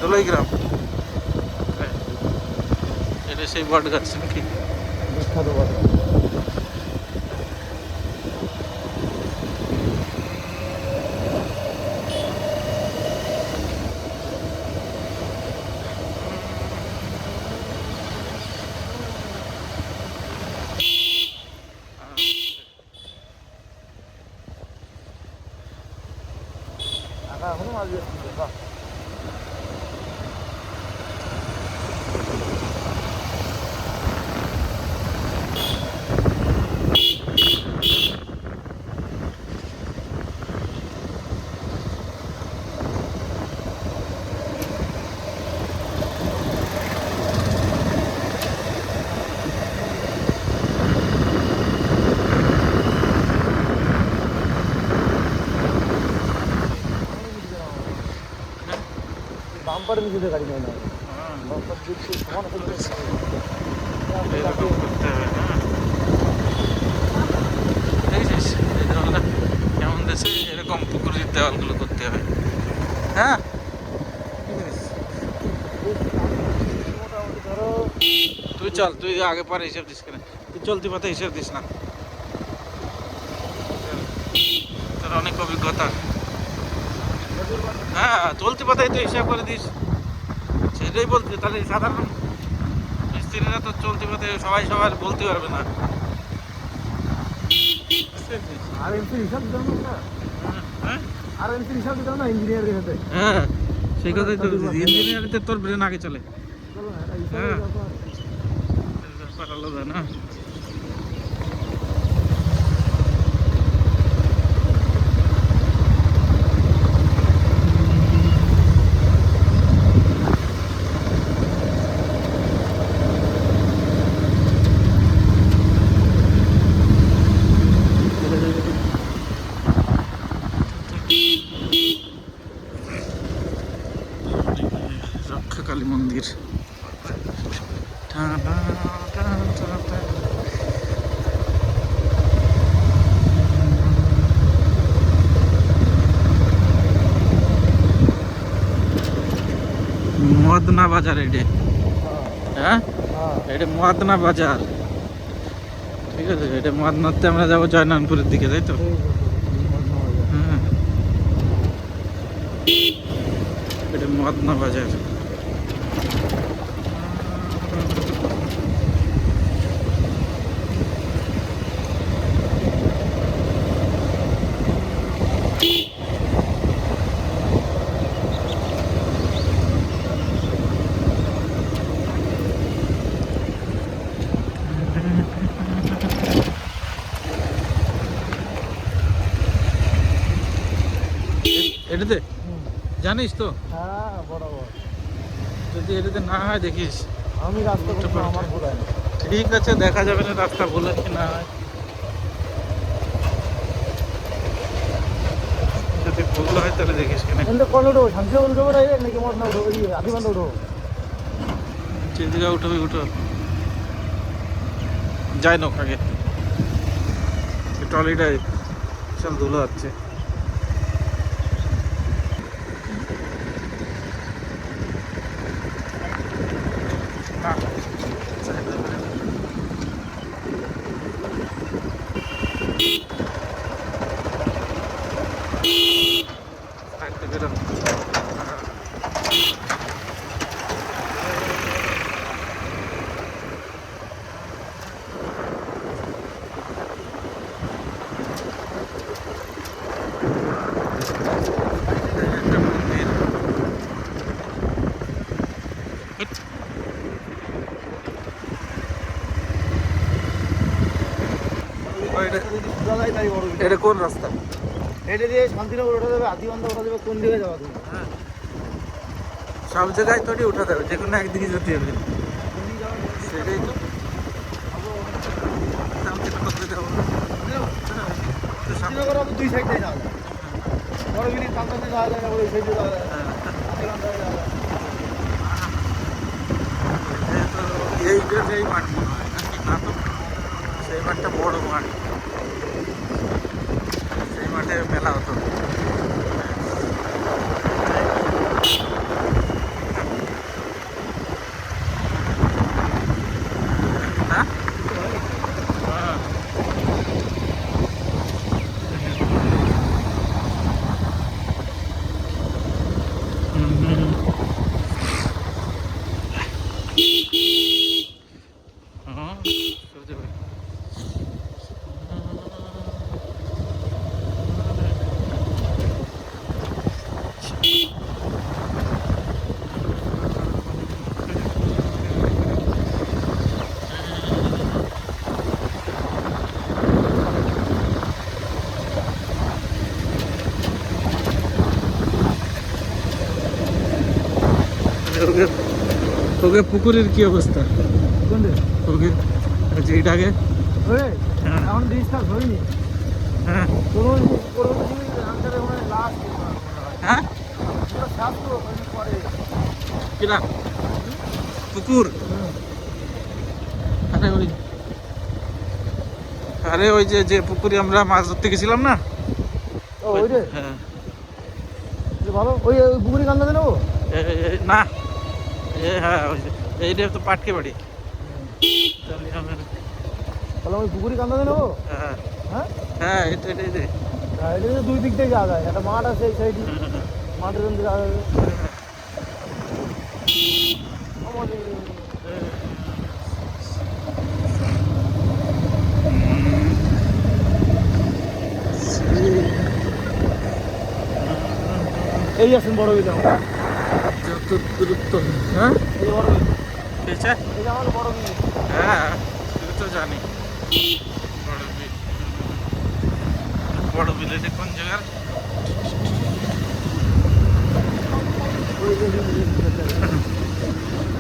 দোলাই গ্রাম। এটা সেই বট গাছ নাকি? বিখ্যাত বট। এখনো মাছ বেশি বাহ। বাম্পার নিচে গাড়ি নেয় না, বাম্পার দিচ্ছে সমান এরকম করতে হবে। হ্যাঁ দেখছিস এই দেওয়ালটা কেমন দেশে এরকম পুকুরের দেওয়ালগুলো করতে হবে। হ্যাঁ মোটামুটি ধরো। তুই চল, তুই আগে পরে হিসাব দিস কেন? তুই চলতি পথে হিসাব দিস না, তোর অনেক অভিজ্ঞতা। হ্যাঁ চলতি পথেই তুই হিসাব করে দিস, সেটাই বলছি। তাহলে সাধারণ মিস্ত্রিরা তো চলতি পথে সবাই সবার বলতে পারবে না। আর এমসি হিসাব দিতাম না, হ্যাঁ আর এমসি হিসাব দিতাম না ইঞ্জিনিয়ারের সাথে। হ্যাঁ সেই কথাই তো, ইঞ্জিনিয়ারিংতে তোর ব্রেন আগে চলে। চলো না, এটা হিসাবের হ্যাঁ ব্যাপার। ব্যাপার আলাদা না। রক্ষাকালী মন্দির। মদনা বাজার এটা, হ্যাঁ এটা মদনা বাজার, ঠিক আছে। এটা মদনাতে আমরা যাবো জয়নারায়ণপুরের দিকে, তাই তো? হ্যাঁ এটা মদনা বাজার। এটাতে জানিস তো, হ্যাঁ বরাবর। যদি এটাতে না হয় দেখিস। আমি রাস্তা উল্টো করতে পাল্টা। আমার ভুল হয় না। ঠিক আছে, দেখা যাবে না রাস্তা ভুল হয় কি না হয়। যদি ভুল হয় তাহলে দেখিস কেন। এখান থেকে কোন উঠবো? শান্তি উঠবো ডাইরেক্ট নাকি মদনা উঠবো? আদিবান্ধা উঠবো? যেদিকে উঠবি উঠো, যাই নোক আগে। ট্রলিটাই বিশাল ধুলো হচ্ছে। না থাকতে বেরো। এটা কোন রাস্তা? এটা দিয়ে শান্তিনগর ওঠা যাবে, আদিবান্ধা ওঠা যাবে, কোন দিকে যাওয়া তুমি? সব জায়গায় তোরই উঠা যাবে, যে কোনো একদিকে যেতে হবে। সেটাই তো শান্তিনগর আবার দুই সাইড দিয়ে যাওয়া যায়। বড় মিনিট সামনে যাওয়া যায় না, ওই সাইডে যাওয়া যায়। আদিবান্ধা যাওয়া যায়। এইটা সেই মাঠ মনে হয় নাকি? না তো, সেই মাঠটা বড় মাঠ, সেই মাঠে মেলা হতো। ওকে ওকে পুকুরের কি অবস্থা? কোনটা? ওকে যে এটাকে ওরে হ্যাঁ। এখন ডিস্টার্ব হয়নি। হ্যাঁ তোর পুরো আনসারে মানে লাস্ট হ্যাঁ পুরো সাত তো পরে কিনা পুকুর আরে ওই যে যে পুকুরে আমরা মাছ ধরতে গেছিলাম না ও ওই রে হ্যাঁ ভালো ওই পুকুরি কান্দা দেন ও না হ্যাঁ ওই যে এইটা তো পাটকে বাড়ি তাহলে আমার তাহলে ওই পুকুরি কান্দা দেন ও হ্যাঁ হ্যাঁ হ্যাঁ এটা এটা এটা এটা তো দুই দিক থেকে যাওয়া যায় একটা মাঠ আছে এই সাইডে মাঠের মধ্যে যাওয়া যাবে এই আছেন বড় বিল যত দূরত্ব হ্যাঁ এই বড় বিল পেয়েছে এই যে আমাদের বড় বিল হ্যাঁ সেটা তো জানি বড় বিল বড় বিল এটা কোন জায়গার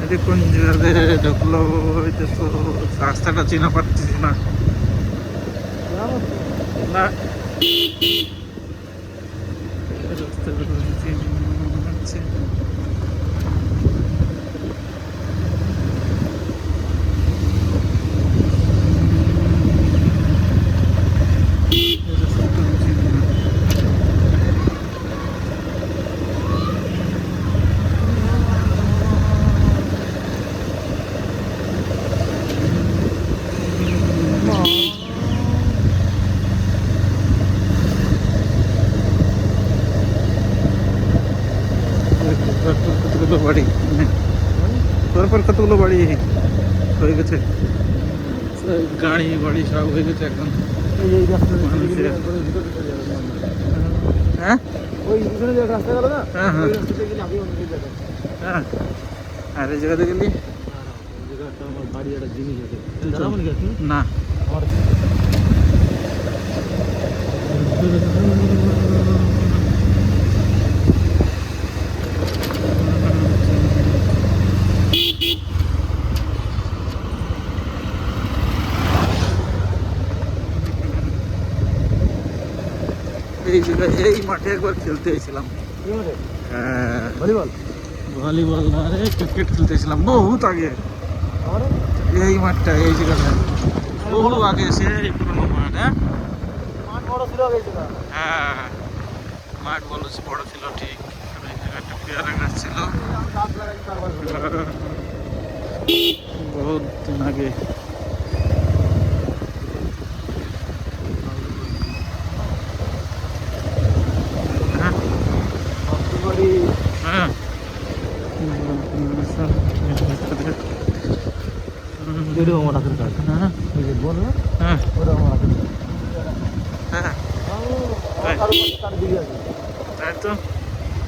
এটা কোন জায়গাতে ঢুকলো এটা তো রাস্তাটা চেনা পাচ্ছি না না রাস্তাটা চেনা যাচ্ছে। কতগুলো বাড়ি তারপর কতগুলো বাড়ি হয়ে গেছে গাড়ি বাড়ি সব হয়ে গেছে এখন এই রাস্তা মানুষের হ্যাঁ ওই পিছনে যে রাস্তা গেল না হ্যাঁ হ্যাঁ ওই রাস্তাতে গেলে আগে অনেক জায়গা হ্যাঁ আর এই জায়গাতে গেলি জায়গাটা আমার বাড়ি একটা জিনিস আছে জানাবো নাকি আপনি না আমার এই জায়গায় এই মাঠে একবার খেলতে এসেছিলাম কি বলে হ্যাঁ ভলিবল ভলিবল না রে ক্রিকেট খেলতে এসেছিলাম বহুত আগে আমার এই মাঠটা এই জায়গাটা বহু আগে সেই পুরোনো মাঠ হ্যাঁ মাঠ বড় ছিল আগে ছিল হ্যাঁ মাঠ বড় ছিল ঠিক আর এই জায়গাটা পেয়ারা গাছ ছিল গাছ লাগাইছি তারপর বহুত দিন আগে হ্যাঁ বাড়ি হ্যাঁ যেটা আমার হাতের কাজ হ্যাঁ ওই যে বল না হ্যাঁ ওটা আমার হাতের কাজ হ্যাঁ তার দিকে আছে তাই তো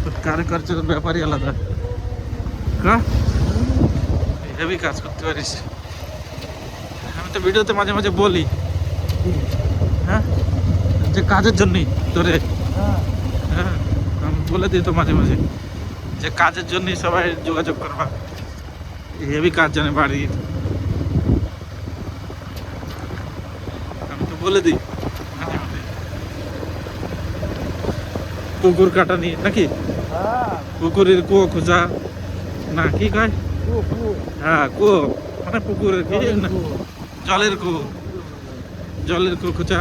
তোর কারুকার্যের ব্যাপারই আলাদা কা হেভি কাজ করতে পারিস আমি তো ভিডিওতে মাঝে মাঝে বলি হ্যাঁ যে কাজের জন্যই তোরে হ্যাঁ হ্যাঁ আমি বলে দিই তো মাঝে মাঝে যে কাজের জন্যই সবাই যোগাযোগ করবা হেভি কাজ জানে বাড়ির আমি তো বলে দিই মাঝে মাঝে পুকুর কাটানি নাকি হ্যাঁ পুকুরের কুয়ো খোঁজা না কি কয় কুয়ো হ্যাঁ কুয়ো মানে পুকুরের কি না কুয়ো জলের কুয়ো জলের কুয়ো খোঁজা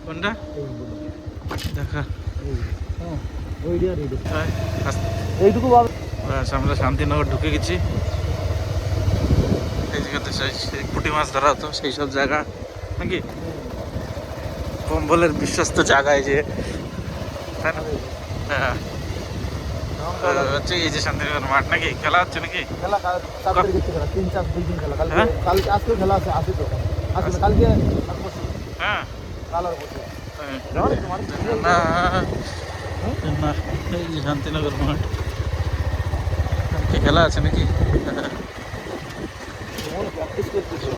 কোনটা দেখা তাই, এইটুকু ভাবে ব্যাস আমরা শান্তিনগর ঢুকে গেছি এই জায়গাতে সেই পুঁটি মাছ ধরা হতো সেই সব জায়গা নাকি কম্বলের বিশ্বস্ত জায়গায় যে তাই না হ্যাঁ হচ্ছে এই যে শান্তিনগর মাঠ নাকি খেলা হচ্ছে নাকি খেলা কালকে খেলা 3-4 খেলা কালকে হ্যাঁ? কালকে আজকে খেলা আছে আসে তো আসে কালকে হ্যাঁ কাল আর বসে না না এই যে শান্তিনগর মাঠ কি খেলা আছে নাকি প্র্যাকটিস করতেছে